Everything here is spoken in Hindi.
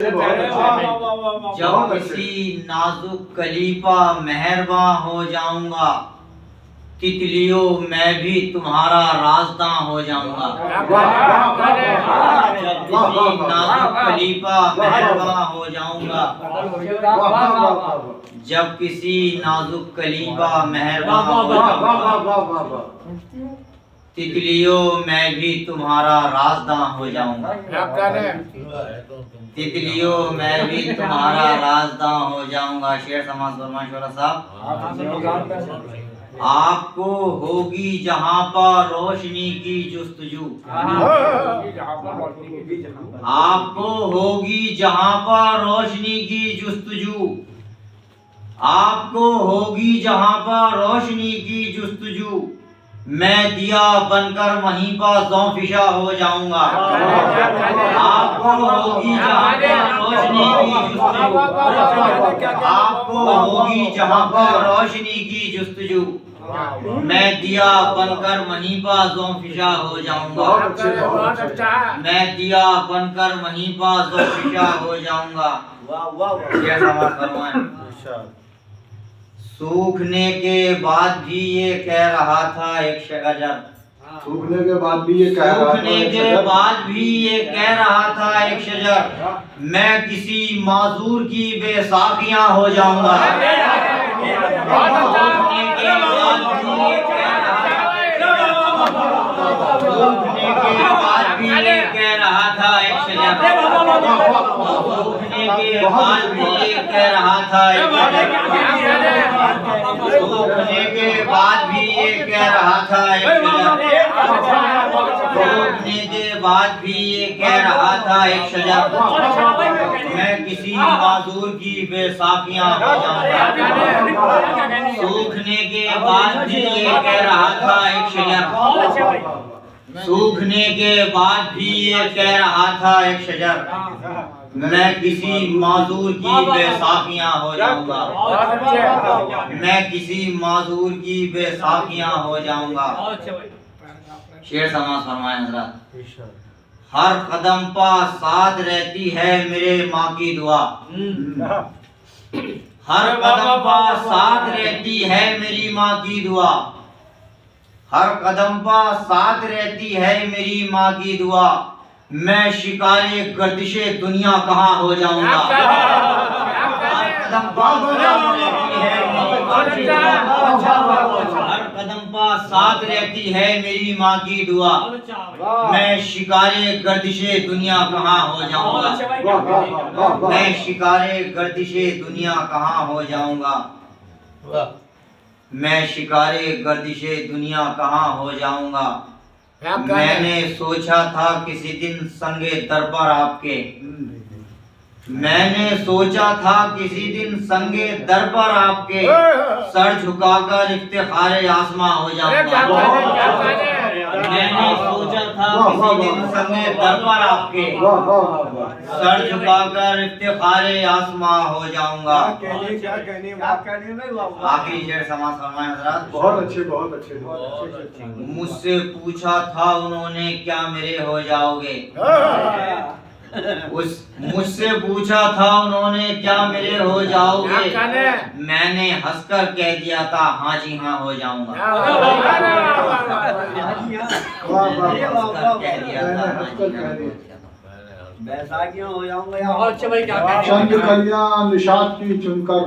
जब किसी नाजुक कली पा मेहरबां हो जाऊंगा, तितलियों मैं भी तुम्हारा राज़दां हो जाऊंगा। जब किसी नाजुक कली पा मेहरबां हो जाऊंगा, जब किसी नाजुक कली पा मेहरबां हो जाऊंगा, तितलियों मैं भी तुम्हारा राज़दां हो जाऊंगा। तितलियों मैं भी तुम्हारा राज़दां हो जाऊंगा। शेर समाज फरमाएं शोरा साहब। आपको होगी जहां पर रोशनी की जुस्तजू, आपको होगी जहां पर रोशनी की जुस्तजू, आपको होगी जहां पर रोशनी की जुस्तजू, मैं दिया बनकर वहीं पर ज़ौफ़िशा हो जाऊंगा। आपको होगी जहां पर रोशनी की जुस्तजू, आपको होगी जहां पर रोशनी की जुस्तजू, मैं दिया बनकर वहीं पर ज़ौफ़िशा हो जाऊंगा। मैं दिया बनकर वहीं पर ज़ौफ़िशा हो जाऊंगा। ये समाज फरमाएं। सूखने के बाद भी ये कह रहा था एक शजर, सूखने के बाद भी ये कह रहा था, सूखने के बाद भी ये कह रहा था एक शजर, मैं किसी माजूर की बेसाखियां हो जाऊंगा। सूखने के बाद भी ये कह रहा था, सूखने के बाद भी ये कह रहा था एक शजर, सूखने के बाद भी ये कह रहा था एक शजर, सूखने के बाद भी ये कह रहा था एक शजर, सूखने के बाद भी ये कह रहा था एक शजर, मैं किसी माजूर की बेसाखियां हो जाऊंगा। सूखने के बाद भी ये कह रहा था एक शजर, सूखने के बाद भी ये कह रहा था एक शजर, मैं किसी माजूर की बेसाखियां हो जाऊंगा। मैं किसी माजूर की बेसाखियां हो जाऊंगा। शेर समाज फरमाएं हज़रात। हर कदम पर साथ रहती है मेरे माँ की दुआ, हर कदम पर साथ रहती है मेरी माँ की दुआ, हर कदम पर साथ रहती है मेरी माँ की दुआ, मैं शिकारे गर्दिशे दुनिया कहाँ हो जाऊंगा। हर कदम पर साथ रहती है मेरी माँ की दुआ, हर कदम पर साथ रहती है मेरी माँ की दुआ, मैं शिकारे गर्दिशे दुनिया कहाँ हो जाऊंगा। मैं शिकारे गर्दिशे दुनिया कहाँ हो जाऊंगा। मैं शिकारे गर्दिशे दुनिया कहाँ हो जाऊंगा। मैंने सोचा था किसी दिन संगे दर पर आपके, मैंने सोचा था किसी दिन संगे दर पर आपके, सर झुकाकर इफ्तिखारे आसमां हो जाऊंगा। मैंने सोचा था किसी दिन संगे दर पर आपके, सर झुकाकर इफ्तिखारे आसमां हो जाऊंगा। आखिरी शेर समाज फरमाएं हज़रात। बहुत अच्छे। मुझसे पूछा था उन्होंने क्या मेरे हो जाओगे, मुझसे पूछा था उन्होंने क्या मेरे हो जाओगे, मैंने हंसकर कह दिया था हाँ जी हाँ हो जाऊंगा। कह दिया था बैसाखियां हो जाऊंगा। चंद कलियां निशात की चुनकर